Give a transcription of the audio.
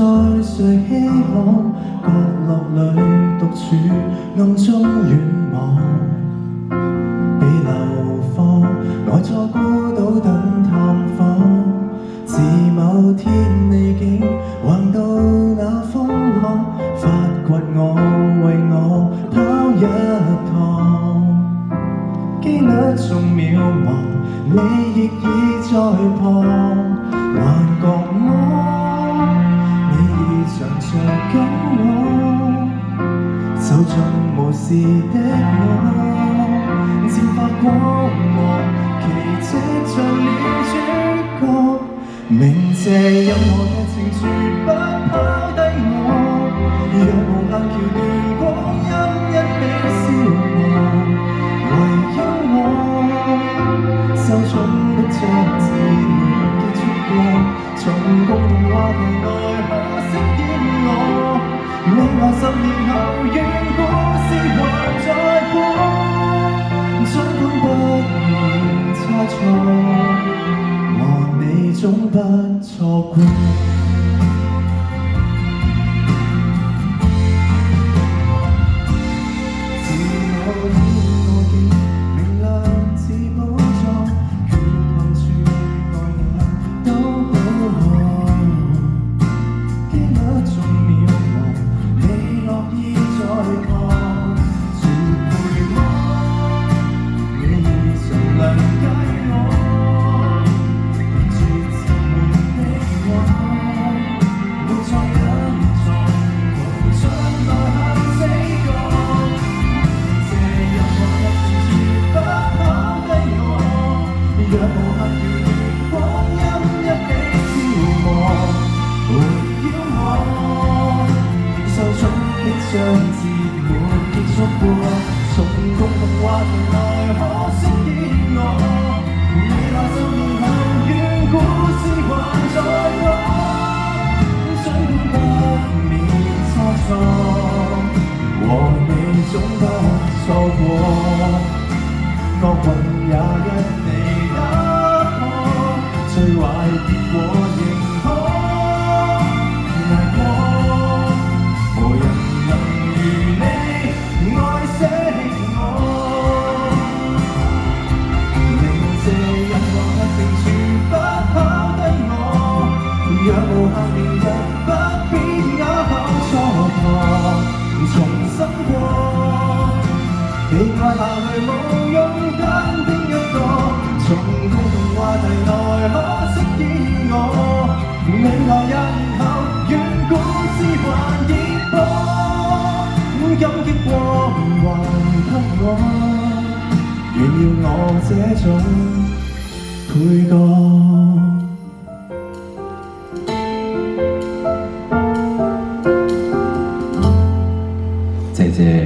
誰稀罕，角落裏獨處，暗中遠望，被流放，呆坐孤島等探訪。自某天你竟橫到那風浪，發掘我，為我跑一趟。機率縱渺茫，你亦已在旁，還覺我，你已常着緊我，就像無視的我，漸發光芒，奇蹟像了主角。鳴謝任何嘅情緒不拋低我，讓無限橋段光陰一起消磨，圍繞我，受寵的將自然結束過，從共同話題內可飾演我，未來10年後願故事還在播，儘管不免差錯，你總不錯過。自我天我見明亮似寶藏，缺陷處愛眼都好看。機率縱渺茫，你樂意在旁，全陪我，你已常諒解我。若無限橋段光陰一起消磨，圍繞我，受寵的章節沒結束過，從共同話題內可飾演我，未來10年後願故事還在播，儘管不免差錯，和你總不錯過，惡運也一地最壞結果仍可捱過，無人能如你愛惜我。鳴謝任何核情全不拋低我，若無限年日不必啞口蹉跎，重新過，被愛下去無用單邊一個。從共同話題內可飾演我，未來20年後願故事還熱播，感激過還給我，願要我這種配角。